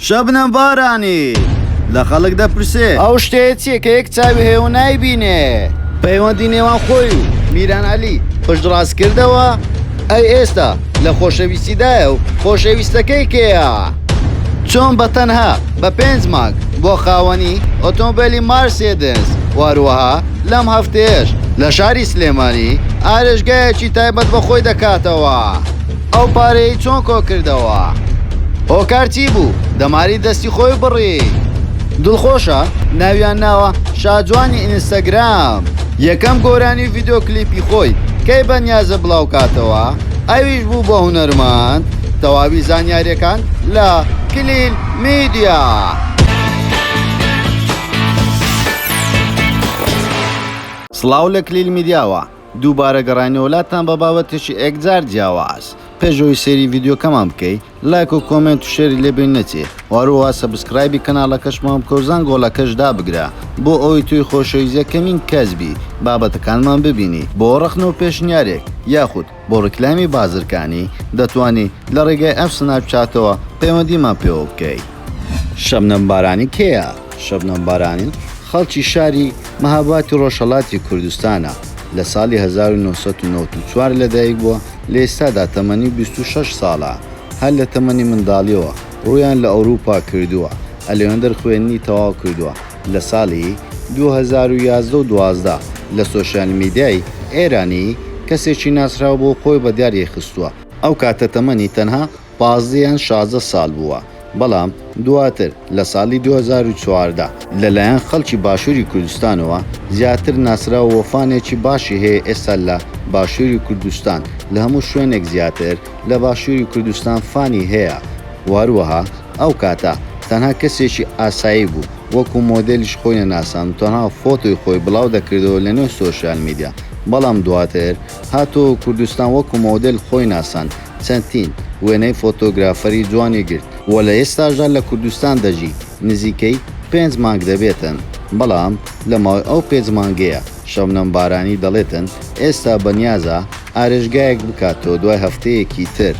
شەبنەم بارانی لە خەڵک دەپرسێ ئەو شتێت چیە کە یەک چاوی هەیە و نایبینێ پەیوەندی نێوان خۆی و میران عەلی پشت ڕاست کردەوە ئەی ئێستا لە خۆشەویستیدایە و خۆشەویستەکەی کێیە چۆن بە تەنها بە 5 مانگ بۆ خاوەنی ئۆتۆمبیلی مارسێدس واروەها لەم هەفتەیەش لە شاری سلێمانی ئارێژگایەکی تایبەت بە خۆی دەکاتەوە ئەو پارەی چۆن کۆ کردەوە هۆکار چی بوو دەماری دەستی خۆی بڕی دڵخۆشە ناویان ناوە شاجوانی ئینستەگرام یەکەم گۆرانی ڤیدۆ کلیپی خۆی کەی بەنیازە بڵاو کاتەوە ئەویش بوو بۆ هونەرمەند تەواوی زانیاریەکان لە کلیل میدیا سڵاو لە کلیل میدیاوە دووبارە گەڕانی وڵاتان بە بابەتێکی ئەکجار جیاواز پێشەوەی سێری ڤیدۆکەمان بکەی لایک و کۆمنت و شێری لێبێن نەچێ واروها سەبسکرایبی کەناڵەکەشمان بکە و زەنگ گۆڵەکەشدا بگرە بۆ ئەوەی توی خۆشەویستیەکەمین کەسبی بابەتەکانمان ببینی بۆ ڕەخنە و پێشنیارێک یاخود بۆ ڕکلامی بازرگانی دەتوانی لە ڕێگای ئەف سناپچاتەوە پەیوەندیمان پێوە بکەی شەبنەم بارانی کێیە؟ شەبنەم بارانی خەڵکی شاری مەهابادی ڕۆژهەڵاتی کوردستانە لە ساڵی 1994 لەدایک بووە لە ئێستادا تەمەنی 26 ساڵە هەر لە تەمەنی منداڵیەوە ڕویان لە ئەوروپا کردووە ئەلێوەندەر خوێندنی تەواو کردووە لە ساڵی 2011 لە سۆشیال میدیای ئێرانی کەسێکی ناسرااو بۆ خۆی بە دیارە خستووە ئەو کاتە تەمەنی تەنها 15 ساڵ بووە بەڵام دواتر لە ساڵی 2014 لەلایەن خەڵکی باشووری کوردستانەوە زیاتر ناسرا و وەفانێکی باشی هەیە ئێستا لە باشووری کوردستان لە هەموو شوێنێک زیاتر لە باشووری کوردستان فانی هەیە واروەها ئەو کاتە تەنها کەسێکی ئاسایی بوو وەکو مۆدێلیش خۆی نەناسان و تەنها فۆتۆی خۆی بڵاو دەکردەوە لە نێو سۆشیال میدیا بەڵام دواتر هاتۆ کوردستان وەکو مۆدل خۆی ناسان چەندین وێنەی فۆتۆگرافەری جوانی گرت وە لە ئێستاژە لە کوردستان دەژی نزیکەی 5 مانگ دەبێتن بەڵام لە ماوەی ئەو 5 مانگەیە شەبنەم بارانی دەڵێتن ئێستا بەنیازە ئارێژگایەک بکاتەوە دوای هەفتەیەکی تر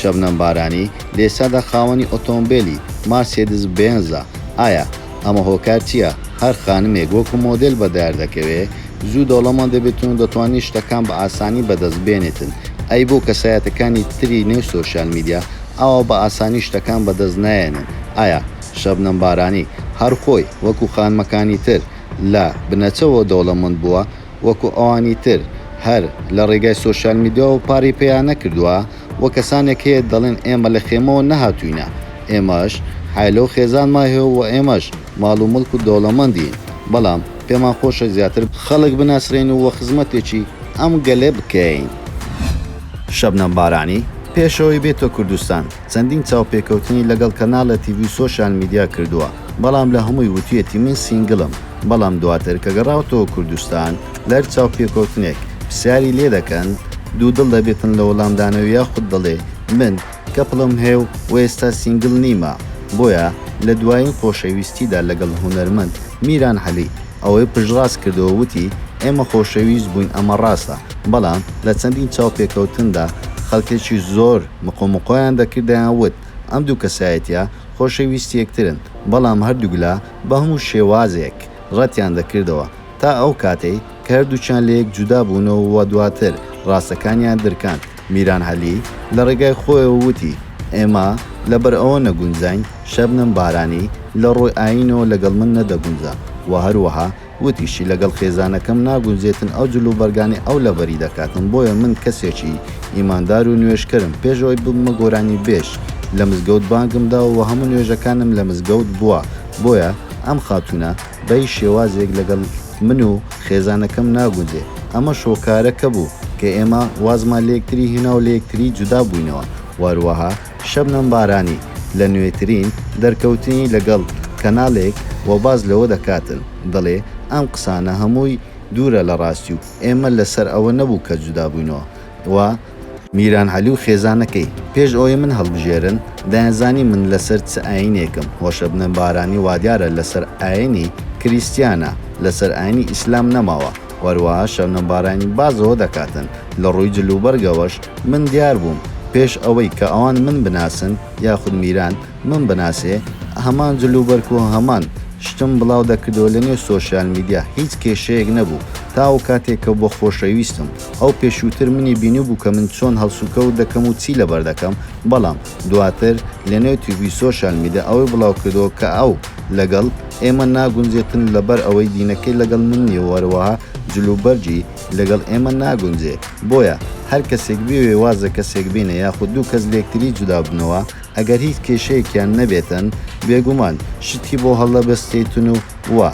شەبنەم بارانی لێسادا خاوەنی ئۆتۆمبیلی مارسێدس بێنزە ئایا ئەمە هۆکار چییە هەر خانمێک وەکو مۆدل بەدار دەکەوێت زوو دەوڵەمەند دەبێتون دەتوانانی شتەکان بە ئاسانی بەدەست بێنێتن ئەی بۆ کەسایەتەکانی تری نێو سۆشیال میدیا ئەوە بە ئاسانی شتەکان بەدەست نایێنن ئایا شەبنەم بارانی هەر خۆی وەکو خانمەکانی تر لە بنەچەوە دەوڵەمەند بووە وەکو ئەوانی تر هەر لە ڕێگای سۆشیال میدیا و پاری پێیان نەکردووە وە کەسانێک هەیە دەڵێن ئێمە لە خێمەوە نەهاتووینە ئێمەش حایلە و خێزانمان هەیە و ئێمەش ماڵ و مڵک و دەوڵەمەندین بەڵام پێمان خۆشە زیاتر خەڵک بناسرێن و وە خزمەتێکی ئەم گەلێ بکەین شەبنەم بارانی پێشەوەی بێتە کوردستان چەندین چاوپێکەوتنی لەگەڵ کەناڵە تیڤی سۆشیال میدیا کردووە بەڵام لە هەمووی وتویەتی من سینگڵم بەڵام دواتر کە گەڕاوتەوە کوردستان لەر چاوپێکەوتنێک پرسیاری لێ دەکەن دوو دڵ دەبێتن لە وەڵامدانەوە یاخود دەڵێ من کەپڵم هێو و ئێستا سینگڵ نیمە بۆیە لە دوایین خۆشەویستیدا لەگەڵ هونەرمەند میران عەلی ئەوەی پژڕاست کردەوە وتی ئێمە خۆشەویست بووین ئەمە ڕاستە بەڵام لە چەندین چاوپێکەوتندا خەڵکێکی زۆر مقۆمقۆیان دەکردیان وت ئەم دوو کەسایەتە خۆشەویستی یەکترن بەڵام هەردووگلا بە هەموو شێوازێک ڕەتیان دەکردەوە تا ئەو کاتەی کە هەردووچیان لە یەک جودا بوونەوە وە دواتر ڕاستەکانیان دەرکاند میران عەلی لە ڕێگای خۆیەوە وتی ئێمە لەبەر ئەوە نەگونجاین شەبنەم بارانی لە ڕۆی ئاینەوە لەگەڵ من نەدەگونجا و هەروەها وتیشی لەگەڵ خێزانەکەم ناگونجێتن ئەو جلو بەرگانی ئەو لەبەری دەکاتن بۆیە من کەسێکی ئیماندار و نوێشکەرم پێشەوەی بمە گۆرانی بێش لە مزگەوت بانگمدا و هەموو نوێژەکانم لە مزگەوت بووە بۆیە ئەم خاتونە بەی شێوازێک لەگەڵ من و خێزانەکەم ناگونجێ ئەمە شۆکارەکە بوو کە ئێمە وازمان لە یەکتری هێنا و لە یەکتری جودا بووینەوە واروەها شەبنەم بارانی لە نوێترین دەرکەوتنی لەگەڵ کەناڵێک و باز لەوە دەکاتن دەڵێ ئەم قسانە هەمووی دوورە لە ڕاستی و ئێمە لەسەر ئەوە نەبوو کە جودا بووینەوە و میران عەلی و خێزانەکەی پێش ئەوەی من هەڵبژێرن دایانزانی من لەسەر چ ئاینێکم و شەبنەم بارانی وا دیارە لەسەر ئاینی کریسیانە لەسەر ئاینی ئیسلام نەماوە وەروەها شەبنەم بارانی بازەوە دەکاتن لە ڕووی جلوبەرگەوەش من دیار بووم پێش ئەوەی کە ئەوان من بناسن یاخود میران من بناسێ هەمان جلوبەرک و هەمان شتم بڵاو دەکردەوە لە نێو سۆشیال میدیا هیچ کێشەیەک نەبوو تاو کاتێککە بۆ خۆشەویستم ئەو پێشووتر منی بینی بوو کە من چۆن هەڵسوکەوت دەکەم و چی لەبەر دەکەم بەڵام دواتر لە نێو تیوی سۆشیال میدیا ئەوەی بڵاو کردەوە کە ئەو لەگەڵ ئێمە ناگونجێتن لەبەر ئەوەی دینەکەی لەگەڵ من نیە وەروەها جلوبەرجی لەگەڵ ئێمە ناگونجێ بۆیە هەر کەسێک بێ وازە کەسێک بینە یاخود دوو کەس لێکتری جودا بنەوە ئەگەر هیچ کێشەیەکیان نەبێتن بێگومان شتی بۆ هەڵە بەستێتون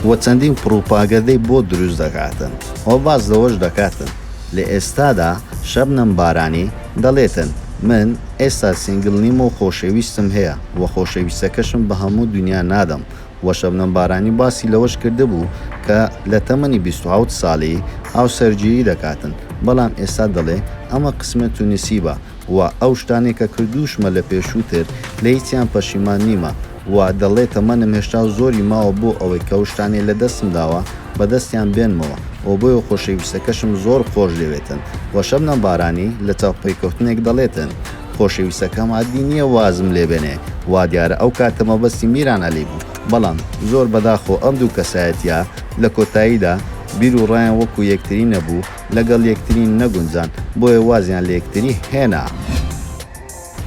و چەندین پرۆپاگەدەی بۆ دروست دەکاتن ئەو باز لەوەش دەکاتن لە ئێستادا شەبنەم بارانی دەڵێتن من ئێستا سینگل نیم و خۆشەویستم هەیە و خۆشەویستەکەشم بە هەموو دنیا نادەم وە شەبنەم بارانی باسی لەوەش کرده بوو کە لە تەمەنی 27 ساڵی ئاو سەرگیری دەکاتن بەڵام ئێستا دەڵێ ئەمە قسمەت و نسیبە و ئەو شتانێکە کردوشمە لە پێشووتر لە هیچیان پەشیمان نیمە و دەڵێت تەمەنم هێشتا زۆری ماوە بۆ ئەوەی کە شتانێ لە دەستم داوە بەدەستیان بێنمەوە و بۆیە خۆشەویستەکەشم زۆر خۆش دەوێتن و شەبنەم بارانی لە چاوپەیکەوتنێک دەڵێتن خۆشەویستەکەم عادی نییە وازم لێبێنێ وا دیارە ئەو کاتەمە بەستی میرانە لێ بوو بەڵام زۆر بەداخۆ ئەم دوو کەسایەتە لە کۆتاییدا بیر و ڕایان وەکو یەکتری نەبوو لەگەڵ یەکترین نەگونجان بۆیە وازیان لە یەکتری هێنا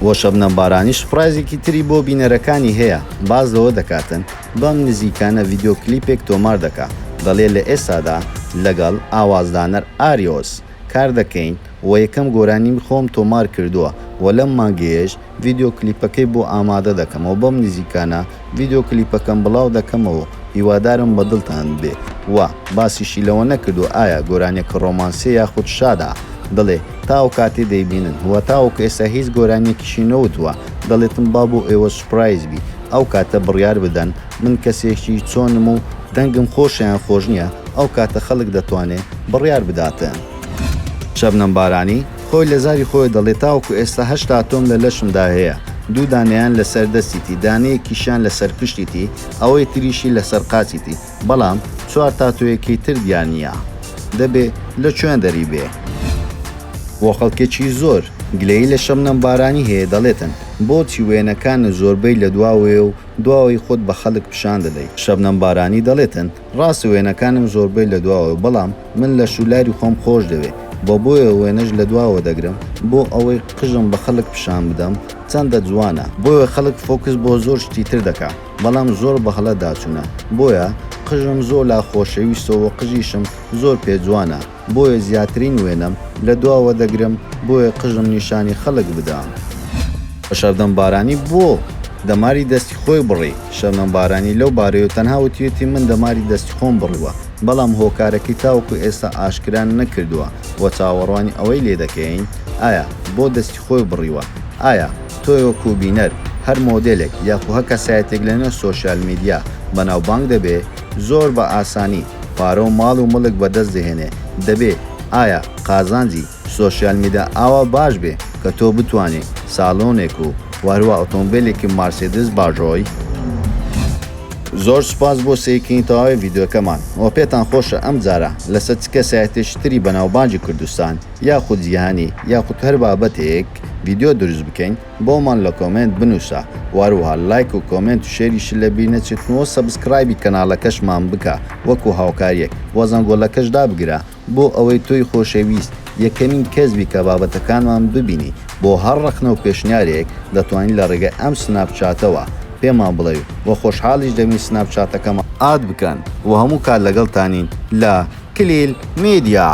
وە شەبنەم بارانی سوپرایزێکی تری بۆ بینەرەکانی هەیە باز لەوە دەکاتن بەم نزیکانە ڤیددیۆ کلیپێک تۆمار دەکا دەڵێ لە ئێستادا لەگەڵ ئاوازدانەر ئاریۆس کار دەکەین و یەکەم گۆرانی خۆم تۆمار کردووە و لەم مانگەیەش ڤیددیۆ کلیپەکەی بۆ ئامادە دەکەمەوە بەم نزیکانە ڤیددیۆ کلیپەکەم بڵاو دەکەمەوە هیوادارم بەدڵتان بێ و باسیشی لەوە نەکردو ئایا گۆرانێکە ڕۆمانسێ یاخود شادا دەڵێ تاو کاتێ دەیبینن وە تاوکە ئێستا هیچ گۆرانێکیشی نەوتووە دەڵێتم با بۆ ئێوە سوپرایز بی ئەو کاتە بڕیار بدەن من کەسێکی چۆنم و دەنگم خۆشیان خۆش نییە ئەو کاتە خەڵک دەتوانێت بڕیار بداتن شەبنەم بارانی خۆی لە زاری خۆی دەڵێت تاوکو ئێستا 8 ئاتۆم لە لەشمدا هەیە دوو دانیان لەسەر دەستیتی دانەیەکیشان لەسەر پشتیتی ئەوەی تریشی لەسەر قاچیتی بەڵام 4 تاتویەکی تر دیان نییە دەبێ لە کوێن دەری بێ بۆ خەڵکێکی زۆر گلەیی لە شەبنەم بارانی هەیە دەڵێتن بۆچی وێنەکانە زۆربەی لە دواوێ و دواوەی خۆت بە خەڵک پیشان دەدەیت شەبنەم بارانی دەڵێتن ڕاست وێنەکانم زۆربەی لە دواوە بەڵام من لە شولاری خۆم خۆش دەوێت بۆیە وێنەش لە دواوە دەگرم بۆ ئەوەی قژم بە خەڵک پیشان بدەم چەندە جوانە بۆیە خەڵک فۆکس بۆ زۆر شتی تر دەکا بەڵام زۆر بە هەڵە داچوونە بۆیە قژم زۆر لا خۆشەویستەوە قژیشم زۆر پێجوانە بۆیە زیاترین وێنەم لە دواوە دەگرم بۆیە قژم نیشانی خەڵک بدەم شەبنەم بارانی بۆ دەماری دەستی خۆی بڕی شەبنەم بارانی لەو بارەیە تەنها وتوێتی من دەماری دەستی خۆم بڕیوە بەڵام هۆکارەکەی تاوەکو ئێستا ئاشکران نەکردووە و چاوەڕوانی ئەوەی لێ دەکەین ئایا بۆ دەستی خۆی بڕیوە ئایا تۆیۆکو بینەر هەر مۆدلێک یاخو هە کەسایەتێک لەنێو سۆشیال میدیا بەناوبانگ دەبێ زۆر بە ئاسانی پارە و ماڵ و مڵک بەدەست دەهێنێ دەبێ ئایا قازانجی سۆشیال میدیا ئاوا باش بێ کە تۆ بتوانێ ساڵۆنێک و واروە ئۆتۆمبیلێکی مارسێدس باژۆی زۆر سوپاس بۆ سەیرکردنی تەواوی ڤیددیۆکەمان ئەوە پێتان خۆشە ئەم جارە لەسەر چ کەسایەتێکی تری بەناوبانگی کوردستان یاخود جیهانی یاخود هەر بابەتێک ڤیددیۆ دروست بکەین بۆمان لە کۆمنت بنووسە واروها لایک و کۆمنت و شێریش لە بیر نەچێتنەوە سەبسکرایبی کەناڵەکەشمان بکە وەکو هاوکاریەک وەزەنگۆڵەکەش دابگرە بۆ ئەوەی تۆی خۆشەویست یەکەمین کەسبی کە بابەتەکانمان ببینی بۆ هەر ڕەخنە و پێشنیارێک دەتوانین لە ڕێگە ئەم سناپچاتەوە پێمان بڵێ و خۆشحاڵیش دەمی سناپچاتەکەمە ئاد بکەن و هەموو کات لەگەڵتانین لە کلیل میدیا.